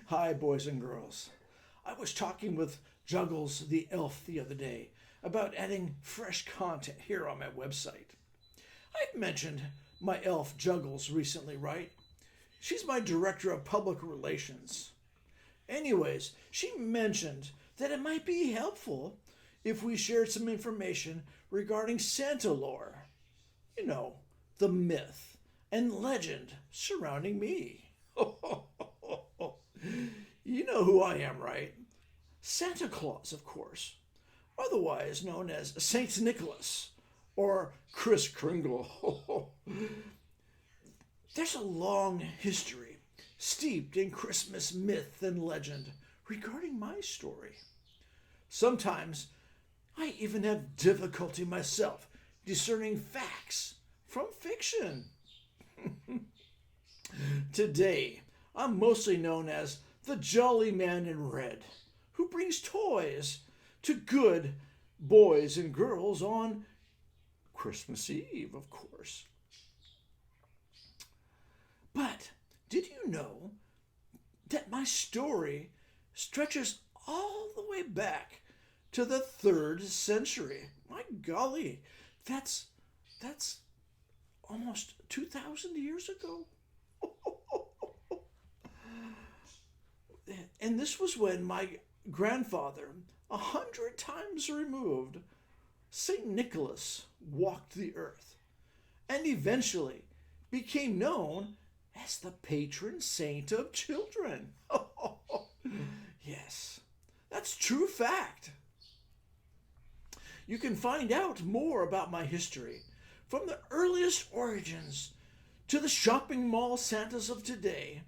Hi, boys and girls. I was talking with Juggles the Elf the other day about adding fresh content here on my website. I've mentioned my elf Juggles recently, right? She's my director of public relations. Anyways, she mentioned that it might be helpful if we shared some information regarding Santa lore. You know, the myth and legend surrounding me. You know who I am, right? Santa Claus, of course, otherwise known as Saint Nicholas or Kris Kringle. There's a long history steeped in Christmas myth and legend regarding my story. Sometimes I even have difficulty myself discerning facts from fiction. Today, I'm mostly known as the Jolly Man in Red, who brings toys to good boys and girls on Christmas Eve, of course. But did you know that my story stretches all the way back to the 3rd century? My golly, that's that's almost 2,000 years ago. And this was when my grandfather, 100 times removed, St. Nicholas, walked the earth and eventually became known as the patron saint of children. Yes, that's true fact. You can find out more about my history from the earliest origins to the shopping mall Santas of today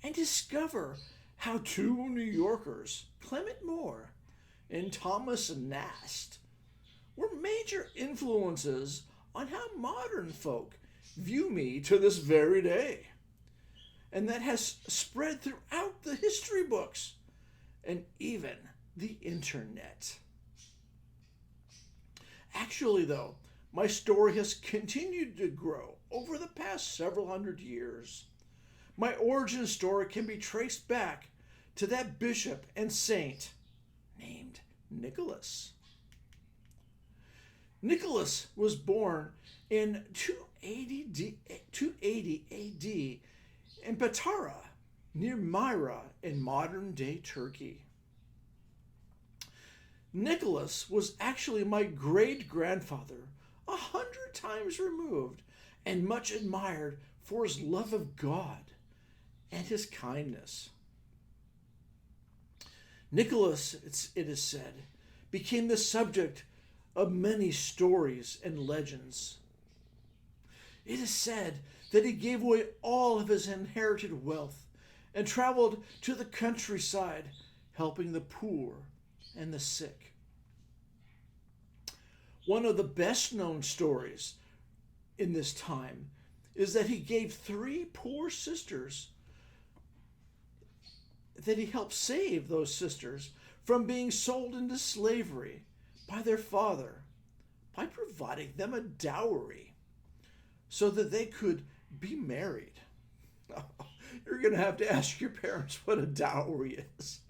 and discover how two New Yorkers, Clement Moore and Thomas Nast, were major influences on how modern folk view me to this very day. And that has spread throughout the history books and even the internet. Actually, though, my story has continued to grow over the past several hundred years. My origin story can be traced back to that bishop and saint named Nicholas. Nicholas was born in 280 AD in Patara, near Myra in modern day Turkey. Nicholas was actually my great grandfather, 100 times removed, and much admired for his love of God and his kindness. Nicholas, it is said, became the subject of many stories and legends. It is said that he gave away all of his inherited wealth and traveled to the countryside helping the poor and the sick. One of the best known stories in this time is that he gave 3 poor sisters, that he helped save those sisters from being sold into slavery by their father by providing them a dowry so that they could be married. You're going to have to ask your parents what a dowry is.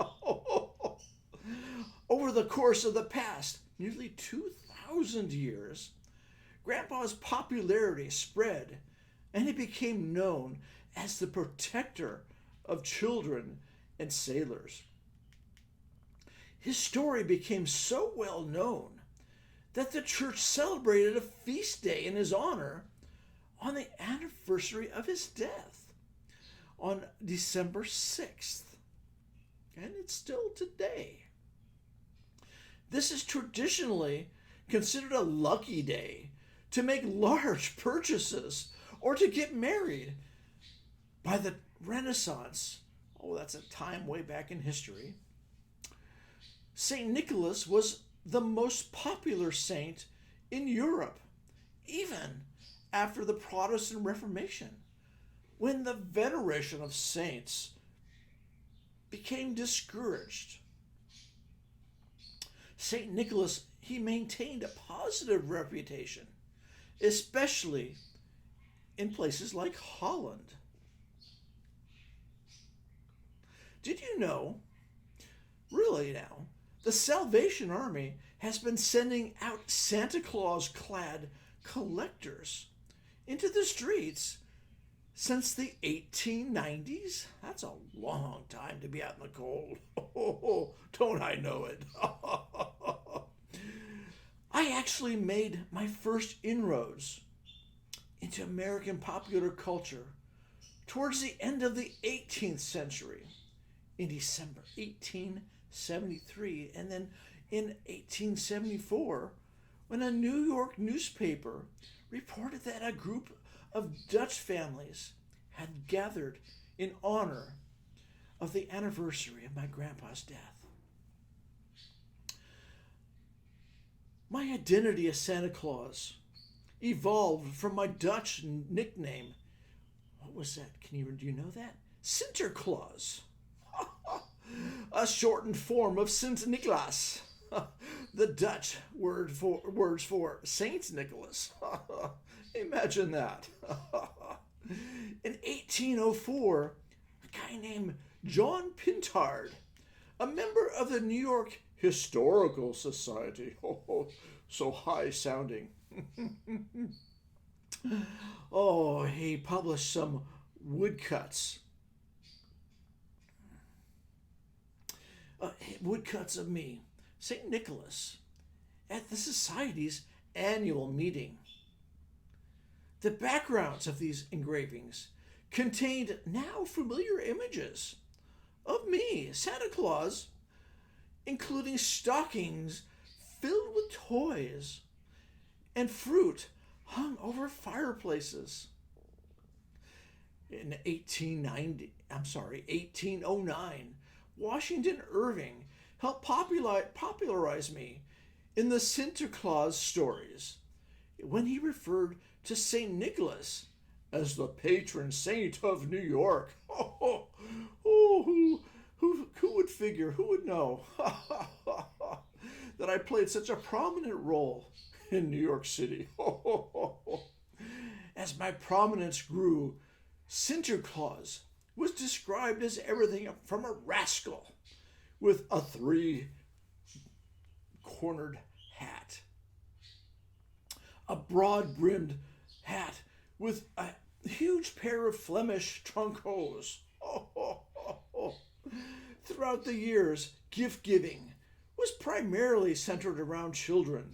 Over the course of the past nearly 2,000 years, Grandpa's popularity spread and he became known as the protector of children and sailors. His story became so well known that the church celebrated a feast day in his honor on the anniversary of his death on December 6th. And it's still today. This is traditionally considered a lucky day to make large purchases or to get married. By the Renaissance, oh, that's a time way back in history, St. Nicholas was the most popular saint in Europe, even after the Protestant Reformation, when the veneration of saints became discouraged. St. Nicholas, he maintained a positive reputation, especially in places like Holland. Did you know, really now, the Salvation Army has been sending out Santa Claus clad collectors into the streets since the 1890s? That's a long time to be out in the cold. Oh, don't I know it? I actually made my first inroads into American popular culture towards the end of the 18th century in December 1873, and then in 1874 when a New York newspaper reported that a group of Dutch families had gathered in honor of the anniversary of my grandpa's death. My identity as Santa Claus evolved from my Dutch nickname. What was that? Do you know that? Sinterklaas. A shortened form of Sint Nicholas. The Dutch words for Saint Nicholas. Imagine that. In 1804, a guy named John Pintard, a member of the New York Historical Society, so high sounding, he published some woodcuts. Woodcuts of me, St. Nicholas, at the Society's annual meeting. The backgrounds of these engravings contained now familiar images of me, Santa Claus, including stockings filled with toys and fruit hung over fireplaces. In 1809, Washington Irving helped popularize me in the Sinterklaas stories when he referred to St. Nicholas as the patron saint of New York. Who would figure, who would know that I played such a prominent role in New York City? As my prominence grew, Sinterklaas was described as everything from a rascal with a three-cornered hat, a broad-brimmed hat with a huge pair of Flemish trunk hose. Throughout the years, gift giving was primarily centered around children.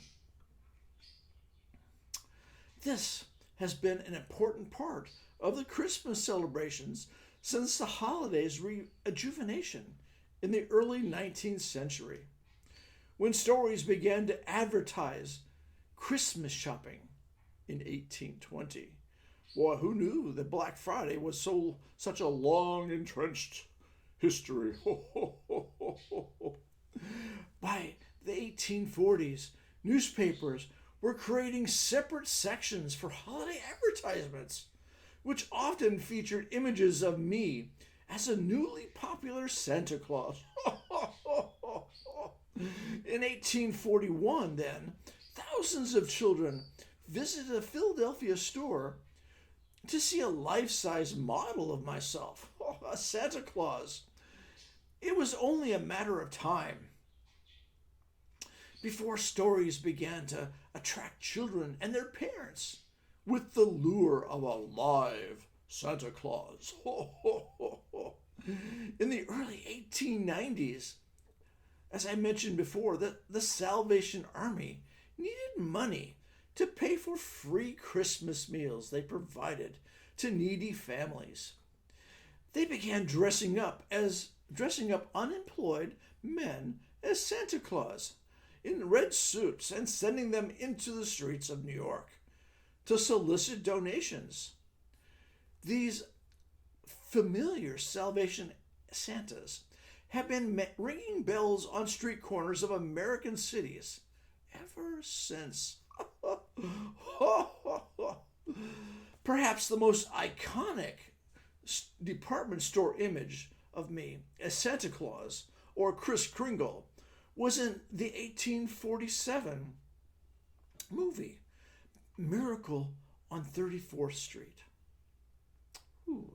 This has been an important part of the Christmas celebrations since the holiday's rejuvenation in the early 19th century, when stories began to advertise Christmas shopping in 1820. Boy, who knew that Black Friday was such a long entrenched history? By the 1840s, newspapers were creating separate sections for holiday advertisements, which often featured images of me as a newly popular Santa Claus. In 1841, then, thousands of children visited a Philadelphia store to see a life-size model of myself, a Santa Claus. It was only a matter of time before stories began to attract children and their parents with the lure of a live Santa Claus. In the early 1890s, as I mentioned before, the Salvation Army needed money to pay for free Christmas meals they provided to needy families. They began dressing up unemployed men as Santa Claus in red suits and sending them into the streets of New York to solicit donations. These familiar Salvation Santas have been ringing bells on street corners of American cities ever since. Perhaps the most iconic department store image of me as Santa Claus or Kris Kringle was in the 1847 movie Miracle on 34th Street. Ooh,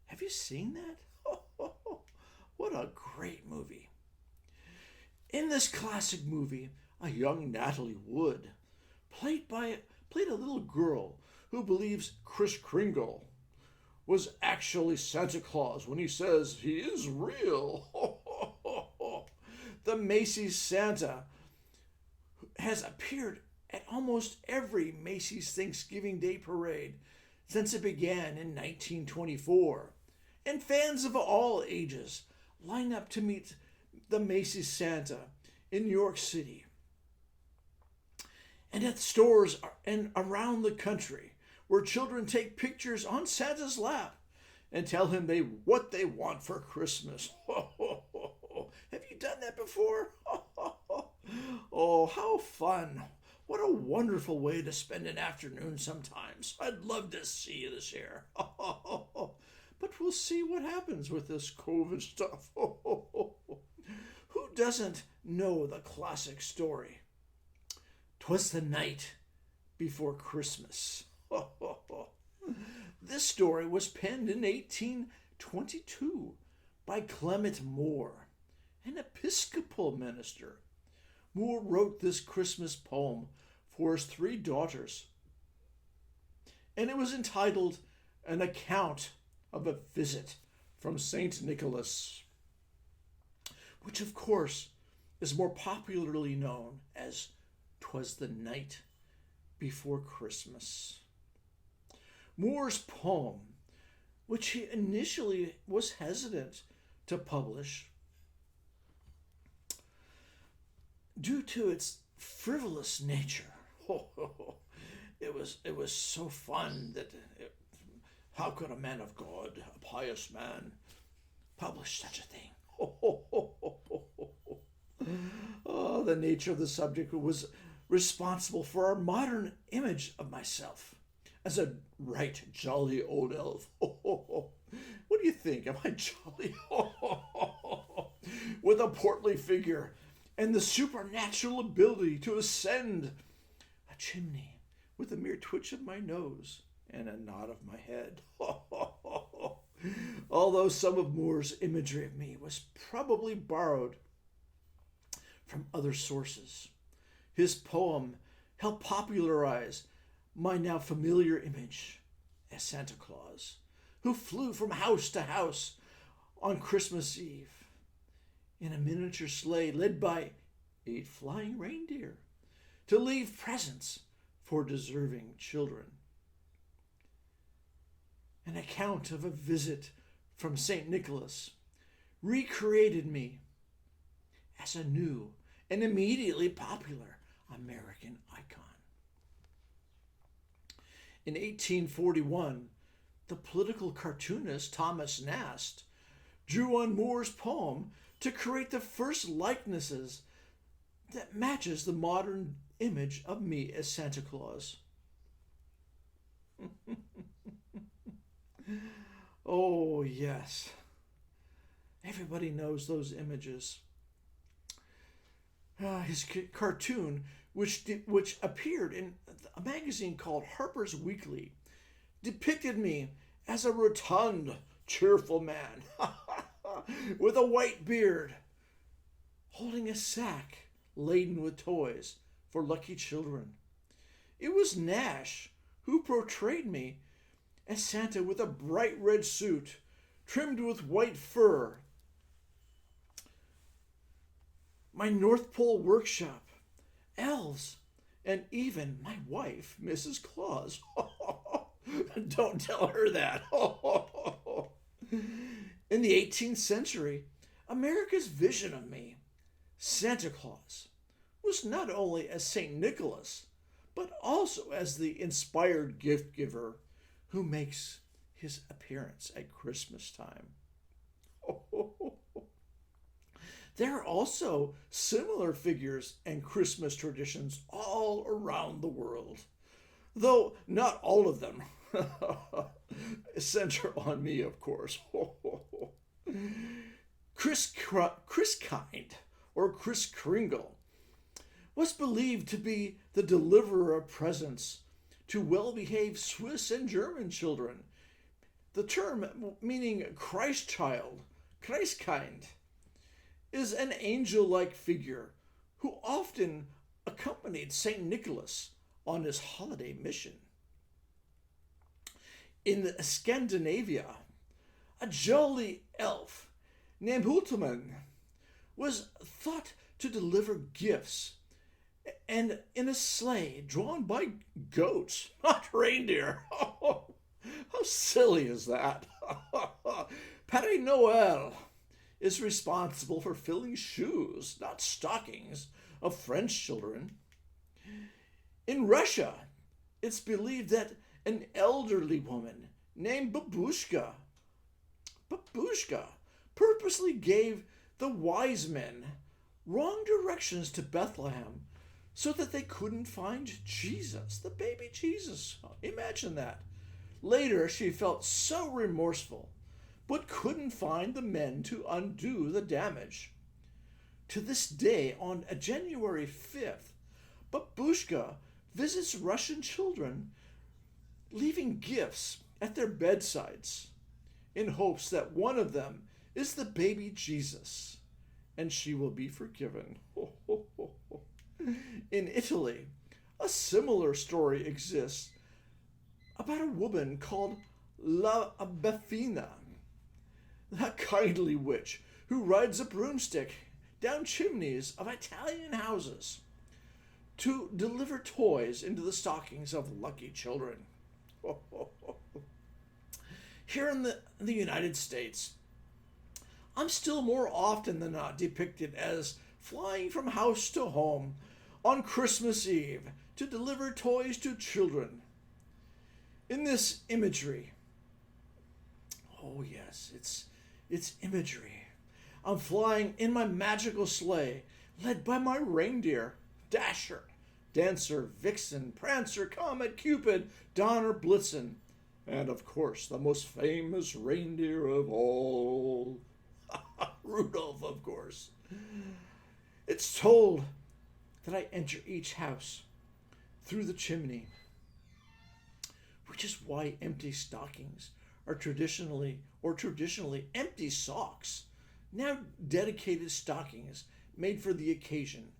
have you seen that? What a great movie. In this classic movie, a young Natalie Wood played a little girl who believes Kris Kringle was actually Santa Claus when he says he is real. The Macy's Santa has appeared at almost every Macy's Thanksgiving Day parade since it began in 1924, and fans of all ages line up to meet the Macy's Santa in New York City and at stores and around the country where children take pictures on Santa's lap and tell him what they want for Christmas. Have you done that before? Oh, how fun. What a wonderful way to spend an afternoon sometimes. I'd love to see you this year. But we'll see what happens with this COVID stuff. Who doesn't know the classic story? 'Twas the night before Christmas. This story was penned in 1822 by Clement Moore, an Episcopal minister. Moore wrote this Christmas poem for his 3 daughters, and it was entitled An Account of a Visit from St. Nicholas, which of course is more popularly known as 'Twas the Night Before Christmas. Moore's poem, which he initially was hesitant to publish due to its frivolous nature. It was so fun that how could a man of God, a pious man, publish such a thing? Oh, the nature of the subject was responsible for our modern image of myself as a right jolly old elf. What do you think? Am I jolly? With a portly figure and the supernatural ability to ascend a chimney with a mere twitch of my nose and a nod of my head. Although some of Moore's imagery of me was probably borrowed from other sources, his poem helped popularize my now familiar image as Santa Claus, who flew from house to house on Christmas Eve in a miniature sleigh led by 8 flying reindeer to leave presents for deserving children. An account of a visit from St. Nicholas recreated me as a new and immediately popular American icon. In 1841, the political cartoonist Thomas Nast drew on Moore's poem to create the first likenesses that matches the modern image of me as Santa Claus. Oh, yes. Everybody knows those images. His cartoon, which appeared in a magazine called Harper's Weekly, depicted me as a rotund, cheerful man with a white beard, holding a sack laden with toys for lucky children. It was Nash who portrayed me as Santa with a bright red suit trimmed with white fur. My North Pole workshop, elves, and even my wife, Mrs. Claus. Don't tell her that. In the 18th century, America's vision of me, Santa Claus, was not only as St. Nicholas, but also as the inspired gift giver who makes his appearance at Christmas time. There are also similar figures and Christmas traditions all around the world, though not all of them center on me, of course. Kris Kringle was believed to be the deliverer of presents to well-behaved Swiss and German children The term meaning Christ child, Christkind, is an angel-like figure who often accompanied St. Nicholas on his holiday mission. In Scandinavia, a jolly elf named Hulteman was thought to deliver gifts and in a sleigh drawn by goats, not reindeer. How silly is that? Père Noël is responsible for filling shoes, not stockings, of French children. In Russia, it's believed that an elderly woman named Babushka purposely gave the wise men wrong directions to Bethlehem so that they couldn't find Jesus, the baby Jesus. Imagine that. Later, she felt so remorseful, but couldn't find the men to undo the damage. To this day, on January 5th, Babushka visits Russian children, leaving gifts at their bedsides in hopes that one of them is the baby Jesus and she will be forgiven. In Italy, a similar story exists about a woman called La Befana, a kindly witch who rides a broomstick down chimneys of Italian houses to deliver toys into the stockings of lucky children. Here in the United States, I'm still more often than not depicted as flying from house to home on Christmas Eve to deliver toys to children. In this imagery, oh yes, it's imagery. I'm flying in my magical sleigh, led by my reindeer, Dasher, Dancer, Vixen, Prancer, Comet, Cupid, Donner, Blitzen, and of course the most famous reindeer of all, Rudolph, of course. It's told that I enter each house through the chimney, which is why empty stockings are traditionally empty socks. Now dedicated stockings made for the occasion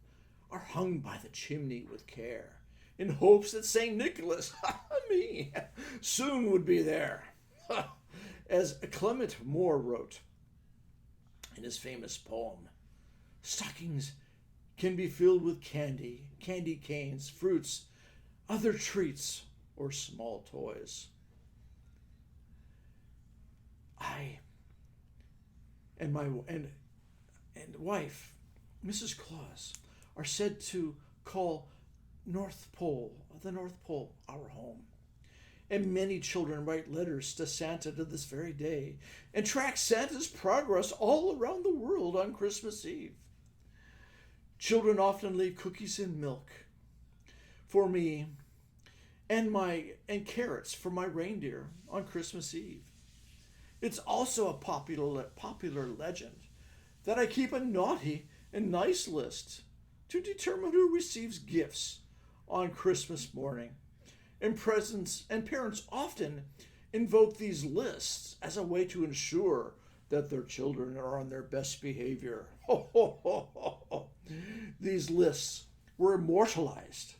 are hung by the chimney with care, in hopes that St. Nicholas, me, soon would be there. As Clement Moore wrote in his famous poem, stockings can be filled with candy canes, fruits, other treats, or small toys. I and my wife, Mrs. Claus, are said to call the North Pole, our home. And many children write letters to Santa to this very day and track Santa's progress all around the world on Christmas Eve. Children often leave cookies and milk for me and carrots for my reindeer on Christmas Eve. It's also a popular legend that I keep a naughty and nice list to determine who receives gifts on Christmas morning. And parents often invoke these lists as a way to ensure that their children are on their best behavior. These lists were immortalized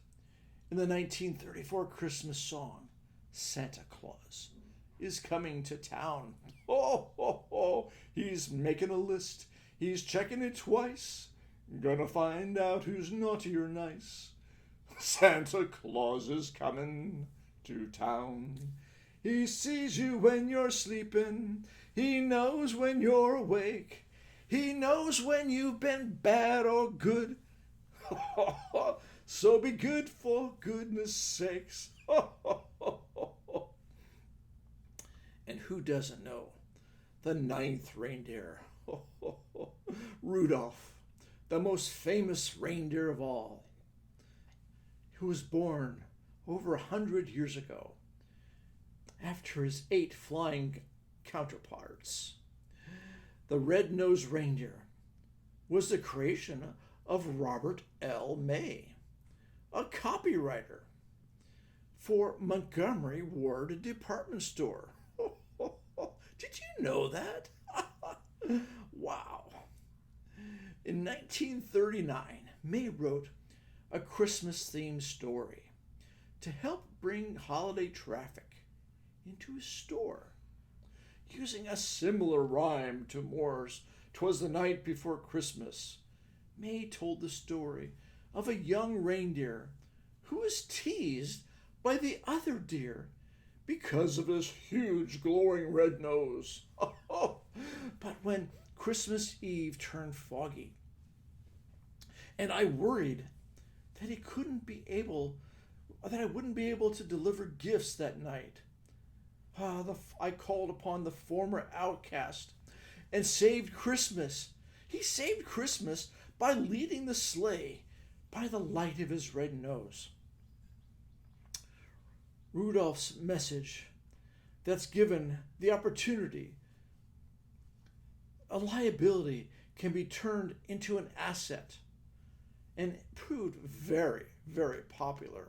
in the 1934 Christmas song, Santa Claus is coming to town. He's making a list. He's checking it twice. Gonna find out who's naughty or nice. Santa Claus is coming to town. He sees you when you're sleeping. He knows when you're awake. He knows when you've been bad or good. So be good for goodness sakes. And who doesn't know the ninth reindeer? Rudolph, the most famous reindeer of all, who was born over 100 years ago after his 8 flying counterparts. The red-nosed reindeer was the creation of Robert L. May, a copywriter for Montgomery Ward department store. Did you know that? Wow. In 1939, May wrote a Christmas themed story to help bring holiday traffic into his store. Using a similar rhyme to Moore's "'Twas the Night Before Christmas," May told the story of a young reindeer who was teased by the other deer because of his huge glowing red nose. But when Christmas Eve turned foggy, and I worried that I wouldn't be able to deliver gifts that night, I called upon the former outcast and saved Christmas. He saved Christmas by leading the sleigh by the light of his red nose. Rudolph's message that's given the opportunity, a liability can be turned into an asset, and proved very, very popular.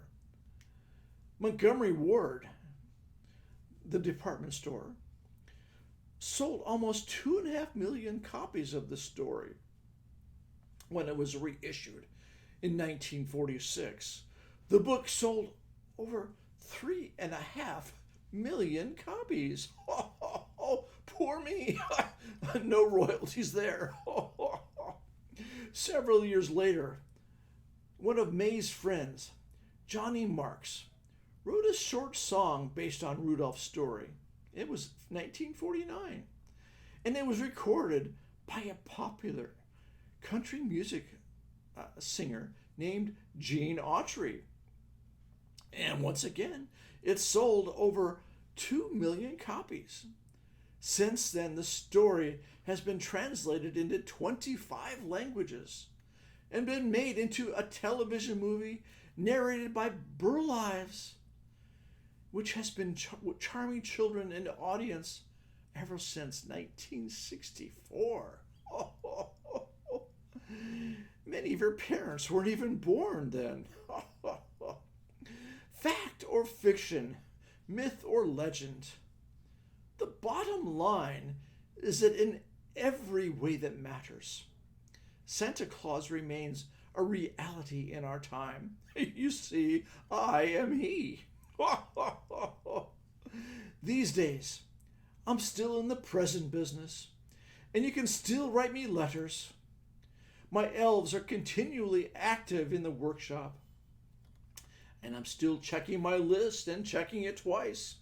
Montgomery Ward, the department store, sold almost 2.5 million copies of the story when it was reissued in 1946. The book sold over 3.5 million copies. Oh, poor me. No royalties there. Several years later, one of May's friends, Johnny Marks, wrote a short song based on Rudolph's story. It was 1949, and it was recorded by a popular country music singer named Gene Autry. And once again, it sold over 2 million copies. Since then, the story has been translated into 25 languages and been made into a television movie narrated by Burl Ives, which has been charming children and audience ever since 1964. Many of your parents weren't even born then. Fact or fiction, myth or legend, the bottom line is that in every way that matters, Santa Claus remains a reality in our time. You see, I am he. These days, I'm still in the present business, and you can still write me letters. My elves are continually active in the workshop, and I'm still checking my list and checking it twice.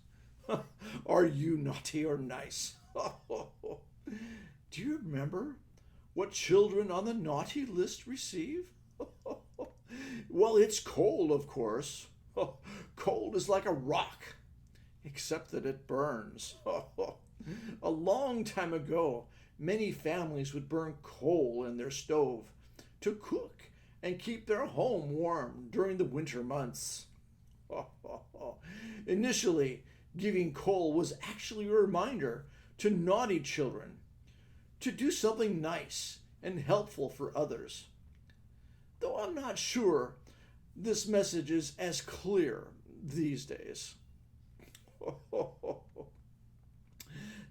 Are you naughty or nice? Do you remember what children on the naughty list receive? Well, it's cold, of course. Cold is like a rock, except that it burns. A long time ago, many families would burn coal in their stove to cook and keep their home warm during the winter months. Initially, giving coal was actually a reminder to naughty children to do something nice and helpful for others. Though I'm not sure this message is as clear these days.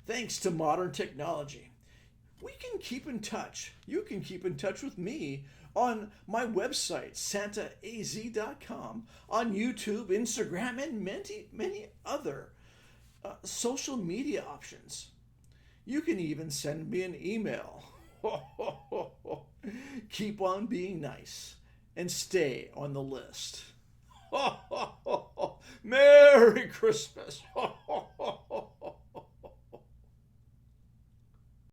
Thanks to modern technology, we can keep in touch. You can keep in touch with me on my website, SantaAZ.com, on YouTube, Instagram, and many other social media options. You can even send me an email. Keep on being nice and stay on the list. Merry Christmas.